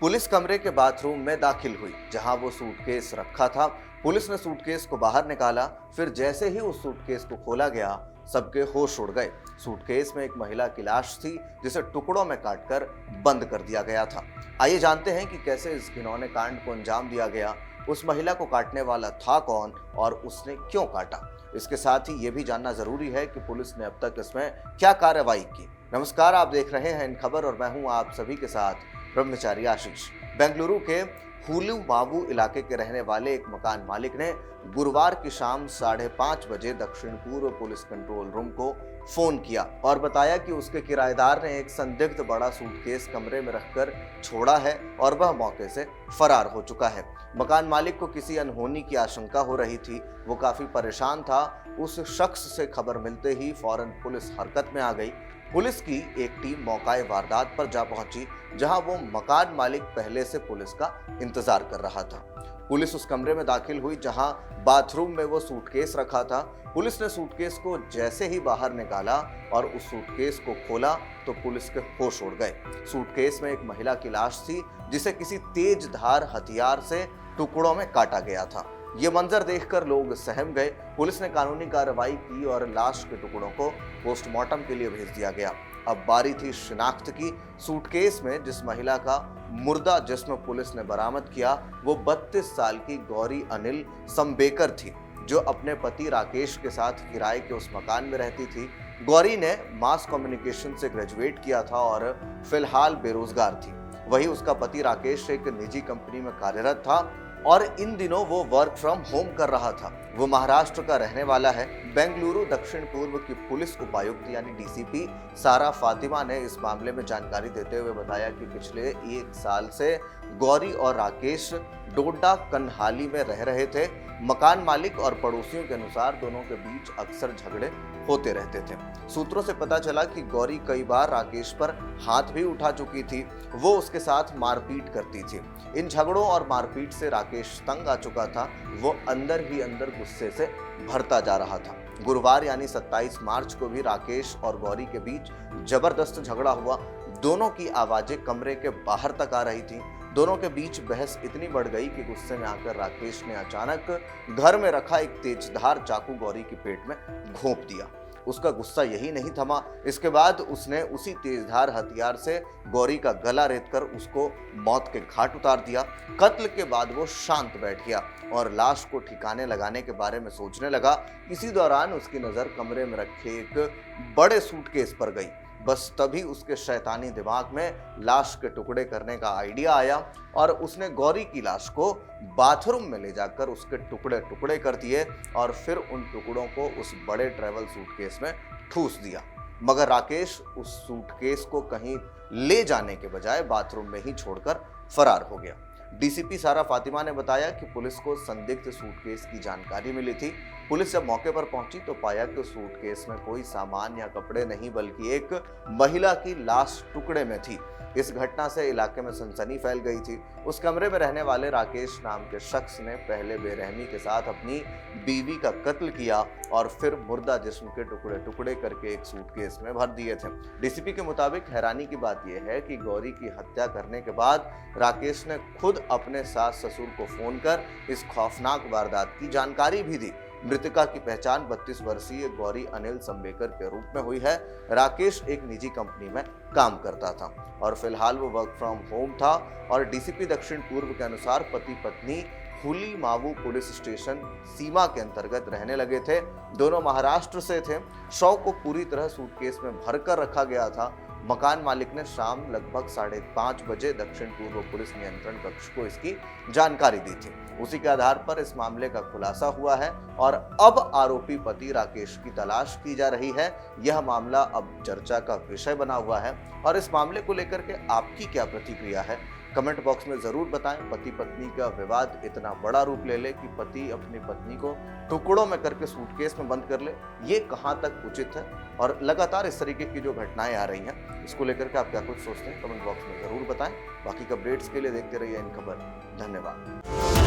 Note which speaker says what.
Speaker 1: Police कमरे के bathroom में दाखिल हुई, जहां वो सूटकेस रखा था। पुलिस ने सूटकेस को बाहर निकाला। फिर जैसे ही उस सूटकेस को खोला गया, सबके होश उड़ गए। सूटकेस में एक महिला की लाश थी, जिसे टुकड़ों में काटकर बंद कर दिया गया था। आइए जानते हैं कि कैसे इस घिनौने कांड को अंजाम दिया गया, उस महिला को काटने वाला था कौन और उसने क्यों काटा। इसके साथ ही ये भी जानना जरूरी है कि पुलिस ने अब तक इसमें क्या कार्रवाई की। नमस्कार, आप देख रहे हैं इन खबर और मैं हूं आप सभी के साथ ब्रह्मचारी आशीष। बेंगलुरु के हुलू मावू इलाके के रहने वाले एक मकान मालिक ने गुरुवार की शाम 5:30 बजे दक्षिण पूर्व पुलिस कंट्रोल रूम को फोन किया और बताया कि उसके किराएदार ने एक संदिग्ध बड़ा सूटकेस कमरे में रखकर छोड़ा है और वह मौके से फरार हो चुका है। मकान मालिक को किसी अनहोनी की आशंका हो रही थी, वो काफी परेशान था। उस शख्स से खबर मिलते ही फौरन पुलिस हरकत में आ गई। पुलिस की एक टीम मौकाए वारदात पर जा पहुंची, जहां वो मकान मालिक पहले से पुलिस का इंतजार कर रहा था। पुलिस उस कमरे में दाखिल हुई जहां बाथरूम में वो सूटकेस रखा था। पुलिस ने सूटकेस को जैसे ही बाहर निकाला और उस सूटकेस को खोला तो पुलिस के होश उड़ गए। सूटकेस में एक महिला की लाश थी, जिसे किसी तेज धार हथियार से टुकड़ों में काटा गया था। ये मंजर देखकर लोग सहम गए। पुलिस ने कानूनी कार्रवाई की और लाश के टुकड़ों को पोस्टमार्टम के लिए भेज दिया गया। अब बारी थी शिनाख्त की। सूटकेस में जिस महिला का मुर्दा जिस्म पुलिस ने बरामद किया, वो 32 साल की गौरी अनिल संबेकर थी, जो अपने पति राकेश के साथ किराए के उस मकान में रहती थी। गौरी ने मास कम्युनिकेशन से ग्रेजुएट किया था और फिलहाल बेरोजगार थी। वही उसका पति राकेश एक निजी कंपनी में कार्यरत था और इन दिनों वो वर्क फ्रॉम होम कर रहा था। वो महाराष्ट्र का रहने वाला है। बेंगलुरु दक्षिण पूर्व की पुलिस उपायुक्त यानी डीसीपी सारा फातिमा ने इस मामले में जानकारी देते हुए बताया कि पिछले 1 साल से गौरी और राकेश डोडा कन्हाली में रह रहे थे। मकान मालिक और पड़ोसियों के अनुसार दोनों के बीच अक्सर झगड़े होते रहते थे। सूत्रों से पता चला कि गौरी कई बार राकेश पर हाथ भी उठा चुकी थी। वो उसके साथ मारपीट करती थी। इन झगड़ों और मारपीट से राकेश तंग आ चुका था। वो अंदर ही अंदर गुस्से से भरता जा रहा था। गुरुवार यानी 27 मार्च को भी राकेश और गौरी के बीच जबरदस्त झगड़ा हुआ। दोनों की आवाजें कमरे के बाहर तक आ रही थी। दोनों के बीच बहस इतनी बढ़ गई कि गुस्से में आकर राकेश ने अचानक घर में रखा एक तेजधार चाकू गौरी के पेट में घोंप दिया। उसका गुस्सा यही नहीं थमा। इसके बाद उसने उसी तेजधार हथियार से गौरी का गला रेतकर उसको मौत के घाट उतार दिया। कत्ल के बाद वो शांत बैठ गया और लाश को ठिकाने लगाने के बारे में सोचने लगा। इसी दौरान उसकी नजर कमरे में रखे एक बड़े सूटकेस पर गई। बस तभी उसके शैतानी दिमाग में लाश के टुकड़े करने का आइडिया आया और उसने गौरी की लाश को बाथरूम में ले जाकर उसके टुकड़े टुकड़े कर दिए और फिर उन टुकड़ों को उस बड़े ट्रैवल सूटकेस में ठूस दिया। मगर राकेश उस सूटकेस को कहीं ले जाने के बजाय बाथरूम में ही छोड़कर फरार हो गया। डीसीपी सारा फातिमा ने बताया कि पुलिस को संदिग्ध सूटकेस की जानकारी मिली थी। पुलिस जब मौके पर पहुंची तो पाया कि सूटकेस में कोई सामान या कपड़े नहीं, बल्कि एक महिला की लाश टुकड़े में थी। इस घटना से इलाके में सनसनी फैल गई थी। उस कमरे में रहने वाले राकेश नाम के शख्स ने पहले बेरहमी के साथ अपनी बीवी का कत्ल किया और फिर मुर्दा जिस्म के टुकड़े टुकड़े करके एक सूटकेस में भर दिए थे। डीसीपी के मुताबिक हैरानी की बात यह है कि गौरी की हत्या करने के बाद राकेश ने खुद अपने सास ससुर को फोन कर इस खौफनाक वारदात की जानकारी भी दी। मृतका की पहचान 32 वर्षीय गौरी अनिल संबेकर के रूप में हुई है। राकेश एक निजी कंपनी में काम करता था और फिलहाल वो वर्क फ्रॉम होम था और डीसीपी दक्षिण पूर्व के अनुसार पति पत्नी हुली मावू पुलिस स्टेशन सीमा के अंतर्गत रहने लगे थे। दोनों महाराष्ट्र से थे। शव को पूरी तरह सूटकेस में भरकर रखा गया था। मकान मालिक ने शाम लगभग 5:30 बजे दक्षिण पूर्व पुलिस नियंत्रण कक्ष को इसकी जानकारी दी थी। उसी के आधार पर इस मामले का खुलासा हुआ है और अब आरोपी पति राकेश की तलाश की जा रही है। यह मामला अब चर्चा का विषय बना हुआ है और इस मामले को लेकर के आपकी क्या प्रतिक्रिया है, कमेंट बॉक्स में जरूर बताएं। पति पत्नी का विवाद इतना बड़ा रूप ले ले कि पति अपनी पत्नी को टुकड़ों में करके सूटकेस में बंद कर ले, ये कहां तक उचित है? और लगातार इस तरीके की जो घटनाएं आ रही हैं, इसको लेकर के आप क्या कुछ सोचते हैं, कमेंट बॉक्स में जरूर बताएं। बाकी के अपडेट्स के लिए देखते रहिए इन खबर। धन्यवाद।